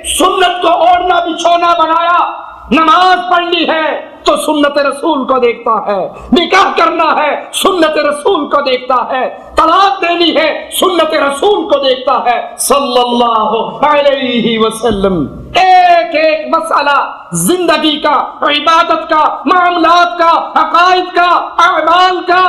سنت کو اوڑھنا بچھونا بنایا، نماز پڑھنی ہے تو سنت رسول کو دیکھتا ہے، نکاح کرنا ہے سنت رسول کو دیکھتا ہے، طلاق دینی ہے سنت رسول کو دیکھتا ہے صلی اللہ علیہ وسلم۔ ایک ایک مسئلہ زندگی کا، عبادت کا، معاملات کا، عقائد کا، اعمال کا،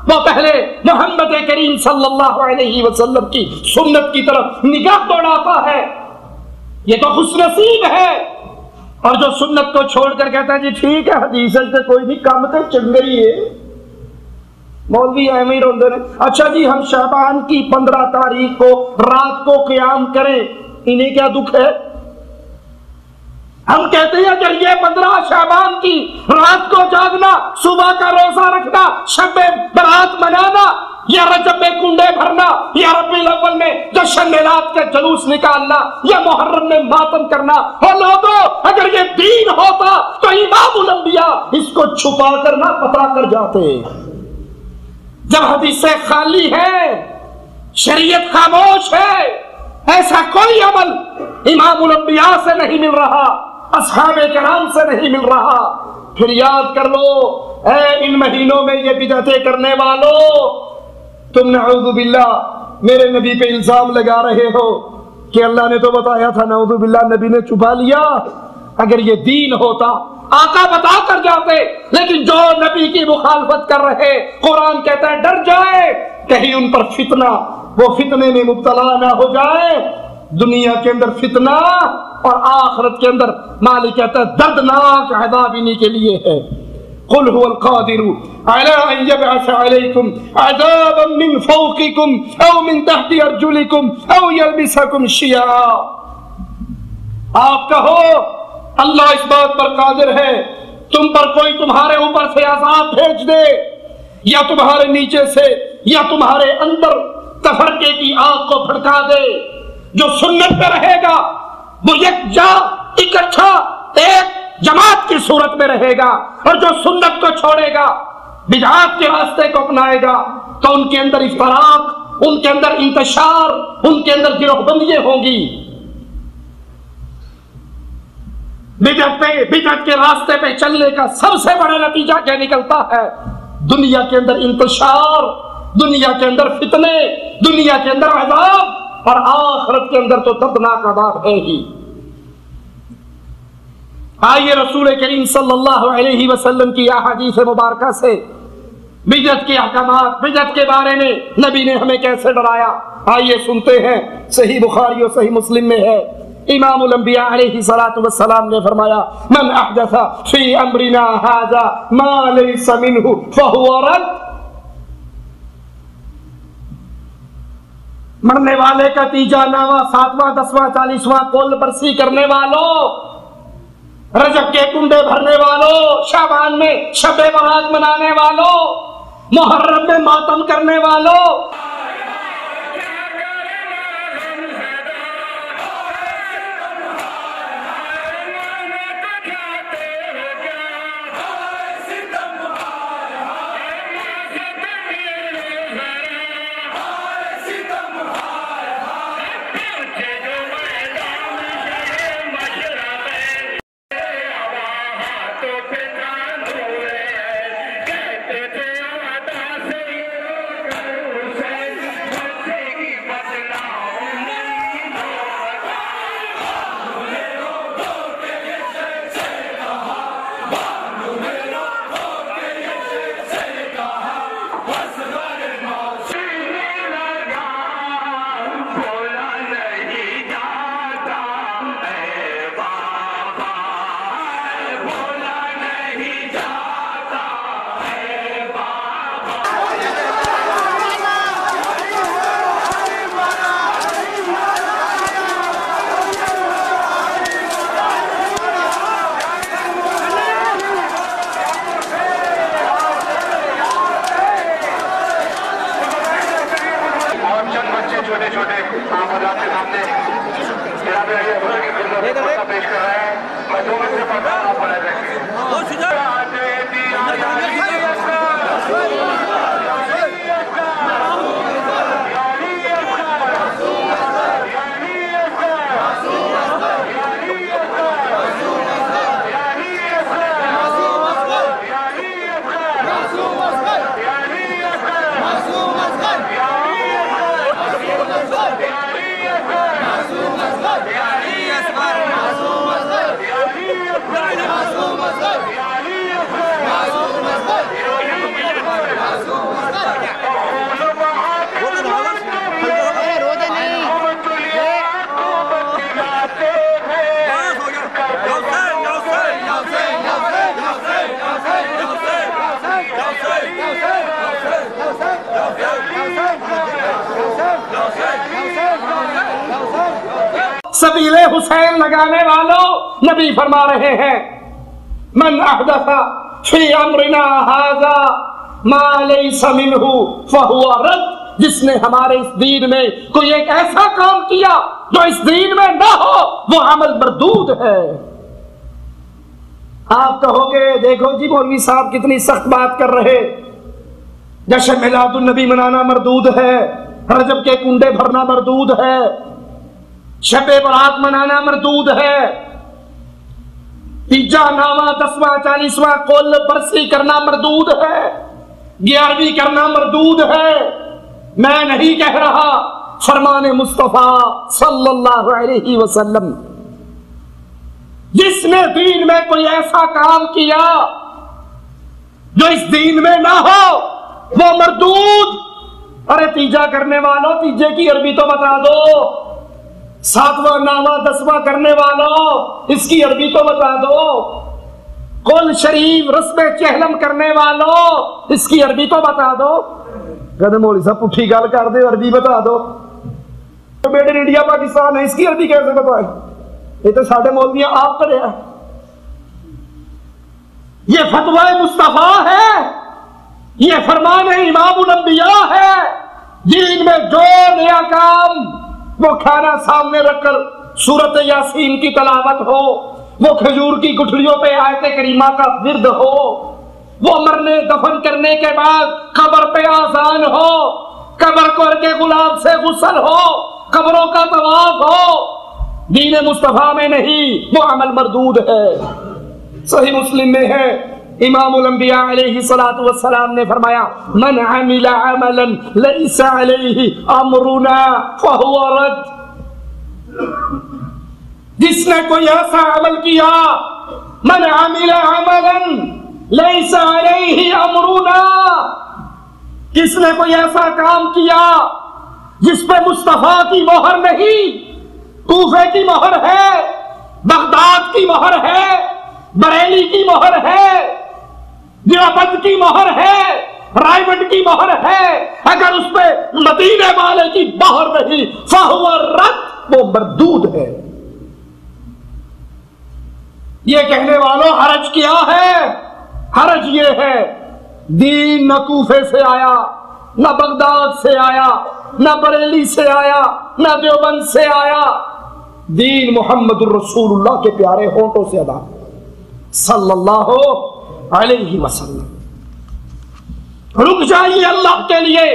وہ پہلے محمد کریم صلی اللہ علیہ وسلم کی سنت کی طرف نگاہ دوڑاتا ہے۔ یہ تو خوش نصیب ہے۔ اور جو سنت کو چھوڑ کر کہتا ہے جی ٹھیک ہے حدیث سے کوئی نہیں کام تے چنگری ہے، مولوی امیر ہوندے نے، اچھا جی ہم شعبان کی 15 تاریخ کو رات کو قیام کریں، انہیں کیا دکھ ہے؟ ہم کہتے ہیں اگر یہ 15 شعبان کی رات کو جاگنا، صبح کا روزہ رکھنا، شب برات منانا، یا رجب میں کنڈے بھرنا، یا ربیع الاول میں جشن میلاد کے جلوس نکالنا، یا محرم میں ماتم کرنا، ہو لوگوں اگر یہ دین ہوتا تو امام الانبیاء اس کو چھپا کر نہ پتا کر جاتے۔ جب حدیثیں خالی ہے، شریعت خاموش ہے، ایسا کوئی عمل امام الانبیاء سے نہیں مل رہا، اصحاب کرام سے نہیں مل رہا، پھر یاد کر لو اے ان مہینوں میں یہ بدعتیں کرنے والوں، تم نعوذ باللہ میرے نبی پہ الزام لگا رہے ہو کہ اللہ نے تو بتایا تھا، نعوذ باللہ نبی نے چھپا لیا۔ اگر یہ دین ہوتا آقا بتا کر جاتے، لیکن جو نبی کی مخالفت کر رہے، قرآن کہتا ہے ڈر جائے کہیں ان پر فتنہ، وہ فتنے میں مبتلا نہ ہو جائے۔ دنیا کے اندر فتنہ اور آخرت کے اندر مالک کہتا ہے دردناک عذاب انہی کے لیے ہے۔ قل هو القادر على ان يبعث عليكم عذابا من فوقكم او من تحت ارجلكم او يلبسكم شيعا۔ آپ کہو اللہ اس بات پر قادر ہے تم پر کوئی تمہارے اوپر سے عذاب بھیج دے، یا تمہارے نیچے سے یا تمہارے اندر تفرقے کی آگ کو بھڑکا دے۔ جو سنت پہ رہے گا وہ یکجا اکٹھا ایک جماعت کی صورت میں رہے گا، اور جو سنت کو چھوڑے گا، بدعات کے راستے کو اپنائے گا، تو ان کے اندر افتراق، ان کے اندر انتشار، ان کے اندر گروہ بندیاں ہوں گی۔ بدعت کے راستے پہ چلنے کا سب سے بڑا نتیجہ کیا نکلتا ہے؟ دنیا کے اندر انتشار، دنیا کے اندر فتنے، دنیا کے اندر عذاب، اور آخرت کے اندر تو دردناک عذاب ہے ہی۔ آئیے رسول کریم صلی اللہ علیہ وسلم کی احادیث مبارکہ سے بدعت کے احکامات، بدعت کے بارے میں نبی نے ہمیں کیسے ڈرایا، آئیے سنتے ہیں۔ صحیح بخاری اور صحیح مسلم میں ہے، امام الانبیاء علیہ الصلوۃ والسلام نے فرمایا من احدث فی امرنا ھذا ما لیس منہ فہو رد۔ مرنے والے کا تیجا، نواں، ساتواں، 10واں، 40واں کل برسی کرنے والوں، رجب کے کنڈے بھرنے والوں، شعبان میں شب برات منانے والوں، محرم میں ماتم کرنے والوں، حسین لگانے والوں، نبی فرما رہے ہیں من احدث فی امرنا ھذا ما لیس منہ فہو رد، جس نے ہمارے اس دین میں کوئی ایک ایسا کام کیا جو اس دین میں نہ ہو وہ عمل مردود ہے۔ آپ کہو گے دیکھو جی مولوی صاحب کتنی سخت بات کر رہے، جشن میلاد النبی منانا مردود ہے، رجب کے کنڈے بھرنا مردود ہے، شب برات منانا مردود ہے، تیجا نامہ 10واں 40واں کل برسی کرنا مردود ہے، 11ویں کرنا مردود ہے۔ میں نہیں کہہ رہا، فرمان مصطفیٰ صلی اللہ علیہ وسلم، جس نے دین میں کوئی ایسا کام کیا جو اس دین میں نہ ہو وہ مردود۔ ارے تیجا کرنے والوں تیجے کی عربی تو بتا دو، 7واں نامہ 10واں کرنے والوں اس کی عربی تو بتا دو، قل شریف رسم چہلم کرنے والوں اس کی عربی تو بتا دو۔ کہتے مولوی صاحب پٹھی گل کر دے، عربی بتا دو۔ میڈ ان انڈیا پاکستان ہے، اس کی عربی کیسے بتائیں؟ یہ تو ساڑھے مولوی آپ کرے ہیں، یہ فتوی مصطفیٰ ہے، یہ فرمان امام الانبیاء ہے۔ دین میں جو نیا کام، وہ کھانا سامنے رکھ کر سورت یاسین کی تلاوت ہو، وہ کھجور کی گٹھلیوں پہ آیت کریمہ کا ورد ہو، وہ مرنے دفن کرنے کے بعد قبر پہ آذان ہو، قبر کو کے گلاب سے غسل ہو، قبروں کا طواف ہو، دین مصطفیٰ میں نہیں، وہ عمل مردود ہے۔ صحیح مسلم میں ہے، امام الانبیاء علیہ الصلوۃ والسلام نے فرمایا من عمل عملا لیس علیہ امرنا فہو رد، جس نے کوئی ایسا عمل کیا، من عمل عملا لیس علیہ امرنا، کس نے کوئی ایسا کام کیا جس پہ مصطفیٰ کی مہر نہیں، کوفے کی مہر ہے، بغداد کی مہر ہے، بریلی کی مہر ہے، دیوبند کی مہر ہے، رائے گنج کی مہر ہے، اگر اس پہ مدینے والے کی مہر نہیں فہو رد، وہ مردود ہے۔ یہ کہنے والوں حرج کیا ہے؟ حرج یہ ہے دین نہ کوفے سے آیا، نہ بغداد سے آیا، نہ بریلی سے آیا، نہ دیوبند سے آیا، دین محمد الرسول اللہ کے پیارے ہونٹوں سے ادا صلی اللہ علیہ وسلم۔ رک جائیے اللہ کے لیے،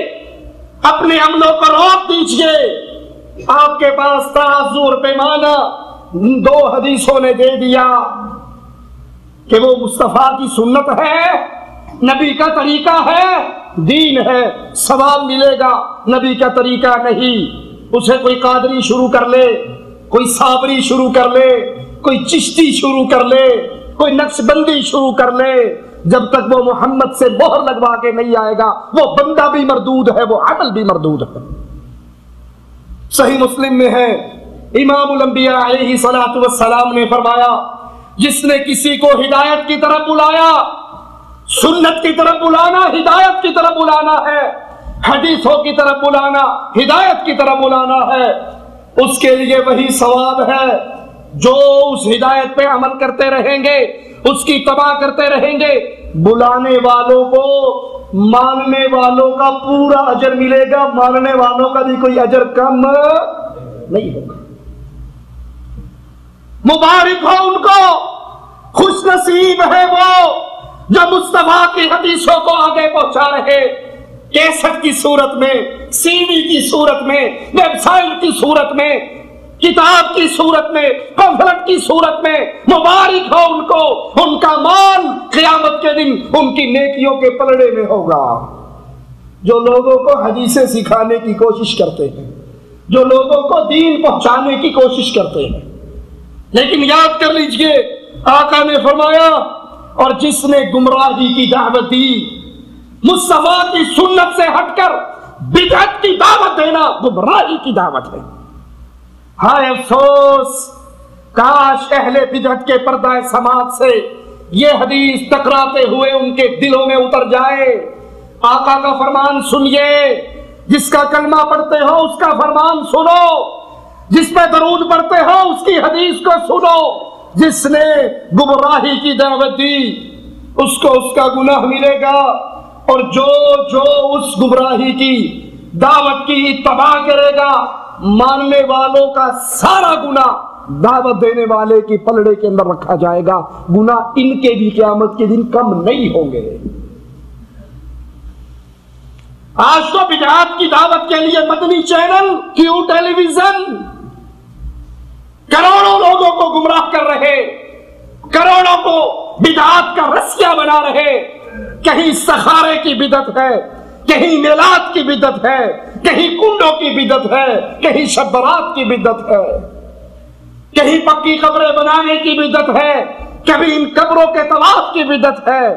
اپنے عملوں کو روک دیجئے۔ آپ کے پاس تعذر پیمانہ 2 حدیثوں نے دے دیا کہ وہ مصطفیٰ کی سنت ہے، نبی کا طریقہ ہے، دین ہے، ثواب ملے گا، نبی کا طریقہ نہیں۔ اسے کوئی قادری شروع کر لے، کوئی صابری شروع کر لے، کوئی چشتی شروع کر لے، کوئی نقش بندی شروع کر لے، جب تک وہ محمد سے مہر لگوا کے نہیں آئے گا وہ بندہ بھی مردود ہے، وہ عمل بھی مردود ہے۔ صحیح مسلم میں ہے، امام الانبیاء علیہ الصلوۃ والسلام نے فرمایا جس نے کسی کو ہدایت کی طرف بلایا، سنت کی طرف بلانا ہدایت کی طرف بلانا ہے، حدیثوں کی طرف بلانا ہدایت کی طرف بلانا ہے، اس کے لیے وہی ثواب ہے جو اس ہدایت پہ عمل کرتے رہیں گے، اس کی اتباع کرتے رہیں گے، بلانے والوں کو ماننے والوں کا پورا اجر ملے گا، ماننے والوں کا بھی کوئی اجر کم نہیں ہوگا۔ مبارک ہو ان کو، خوش نصیب ہے وہ جو مصطفیٰ کی حدیثوں کو آگے پہنچا رہے، کیسٹ کی صورت میں، سی ڈی کی صورت میں، ویب سائٹ کی صورت میں، کتاب کی صورت میں، پمفلٹ کی صورت میں۔ مبارک ہو ان کو، ان کا مال قیامت کے دن ان کی نیکیوں کے پلڑے میں ہوگا۔ جو لوگوں کو حدیثیں سکھانے کی کوشش کرتے ہیں، جو لوگوں کو دین پہنچانے کی کوشش کرتے ہیں، لیکن یاد کر لیجئے آقا نے فرمایا اور جس نے گمراہی کی دعوت دی، مصطفیٰ کی سنت سے ہٹ کر بدعت کی دعوت دینا گمراہی کی دعوت ہے۔ ہائے افسوس، کاش اہل بدعت کے پردہ سماعت سے یہ حدیث ٹکراتے ہوئے ان کے دلوں میں اتر جائے۔ آقا کا فرمان سنیے، جس کا کلمہ پڑھتے ہو اس کا فرمان سنو، جس پہ درود پڑھتے ہو اس کی حدیث کو سنو، جس نے گمراہی کی دعوت دی اس کو اس کا گناہ ملے گا، اور جو اس گمراہی کی دعوت کی اتباع کرے گا ماننے والوں کا سارا گناہ دعوت دینے والے کی پلڑے کے اندر رکھا جائے گا، گناہ ان کے بھی قیامت کے دن کم نہیں ہوں گے۔ آج تو بدعات کی دعوت کے لیے مدنی چینل، کیوں ٹیلی ویژن کروڑوں لوگوں کو گمراہ کر رہے، کروڑوں کو بدعات کا رسیا بنا رہے۔ کہیں سخارے کی بدعت ہے، کہیں میلاد کی بدعت ہے، کہیں کنڈوں کی بدعت ہے، کہیں شب برات کی بدعت ہے، کہیں پکی قبریں بنانے کی بدعت ہے، کبھی ان قبروں کے طواف کی بدعت ہے،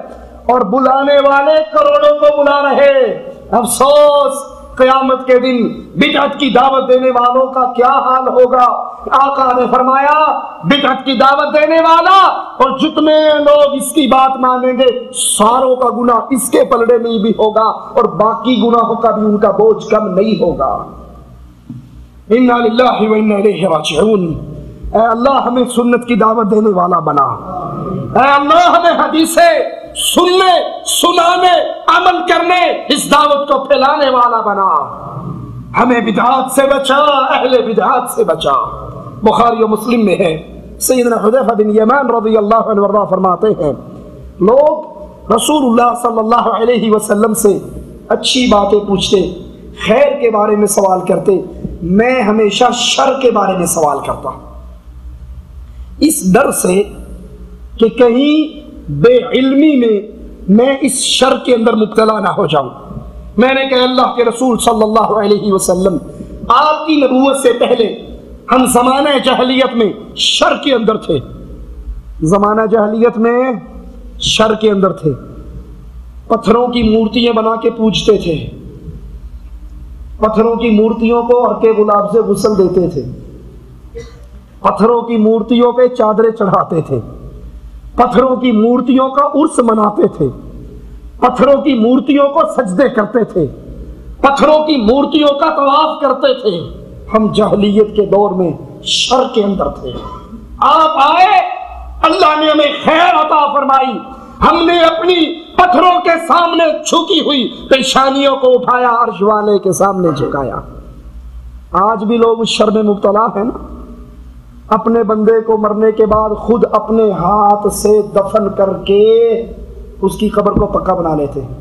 اور بلانے والے کروڑوں کو بلا رہے۔ افسوس قیامت کے دن بدعت کی دعوت دینے والوں کا کیا حال ہوگا۔ آقا نے فرمایا بدعت کی دعوت دینے والا اور جتنے لوگ اس کی بات مانیں گے ساروں کا گناہ اس کے پلڑے میں بھی ہوگا، اور باقی گناہوں کا بھی ان کا بوجھ کم نہیں ہوگا۔ انا للہ و انا الیہ راجعون۔ اے اللہ ہمیں سنت کی دعوت دینے والا بنا، اے اللہ ہمیں حدیثیں سننے، سنانے، عمل کرنے، اس دعوت کو پھیلانے والا بنا، ہمیں بدعات سے بچا، اہل بدعات سے بچا۔ بخاری و مسلم میں ہے، سیدنا حذیفہ بن یمان رضی اللہ عنہ وارضاہ فرماتے ہیں لوگ رسول اللہ صلی اللہ علیہ وسلم سے اچھی باتیں پوچھتے، خیر کے بارے میں سوال کرتے، میں ہمیشہ شر کے بارے میں سوال کرتا، اس ڈر سے کہ کہیں بے علمی میں اس شر کے اندر مبتلا نہ ہو جاؤں۔ میں نے کہا اللہ کے رسول صلی اللہ علیہ وسلم آپ کی نبوت سے پہلے ہم زمانہ جاہلیت میں شر کے اندر تھے، زمانہ جاہلیت میں شر کے اندر تھے، پتھروں کی مورتیاں بنا کے پوجتے تھے، پتھروں کی مورتیوں کو عرق گلاب سے غسل دیتے تھے، پتھروں کی مورتیوں پہ چادریں چڑھاتے تھے، پتھروں کی مورتیوں کا عرس مناتے تھے، پتھروں کی مورتیوں کو سجدے کرتے تھے، پتھروں کی مورتیوں کا طواف کرتے تھے۔ ہم جاہلیت کے دور میں شر کے اندر تھے، آپ آئے، اللہ نے ہمیں خیر عطا فرمائی، ہم نے اپنی پتھروں کے سامنے جھکی ہوئی پیشانیوں کو اٹھایا، عرش والے کے سامنے جھکایا۔ آج بھی لوگ اس شر میں مبتلا ہیں نا، اپنے بندے کو مرنے کے بعد خود اپنے ہاتھ سے دفن کر کے اس کی قبر کو پکا بنا لیتے ہیں،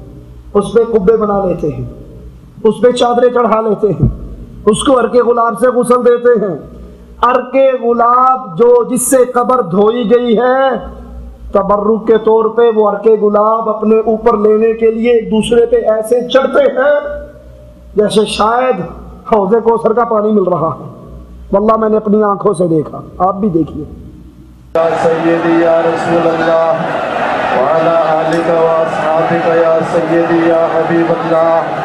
اس پہ قبے بنا لیتے ہیں، اس پہ چادریں چڑھا لیتے ہیں، اس کو عرق گلاب سے غسل دیتے ہیں۔ عرق گلاب جس سے قبر دھوئی گئی ہے، تبرک کے طور پہ وہ عرق گلاب اپنے اوپر لینے کے لیے ایک دوسرے پہ ایسے چڑھتے ہیں جیسے شاید حوض کوثر کا پانی مل رہا ہے۔ واللہ میں نے اپنی آنکھوں سے دیکھا، آپ بھی دیکھیے۔ یا سیدی یا رسول اللہ وعلی آلک و اصحابک یا سیدی یا حبیب اللہ۔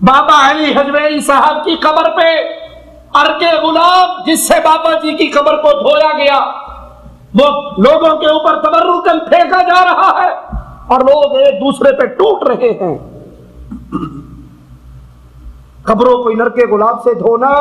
بابا علی حجویری صاحب کی قبر پہ عرق گلاب جس سے بابا جی کی قبر کو دھویا گیا وہ لوگوں کے اوپر تبرکاً پھینکا جا رہا ہے، اور لوگ ایک دوسرے پہ ٹوٹ رہے ہیں۔ قبروں کو عرق گلاب سے دھونا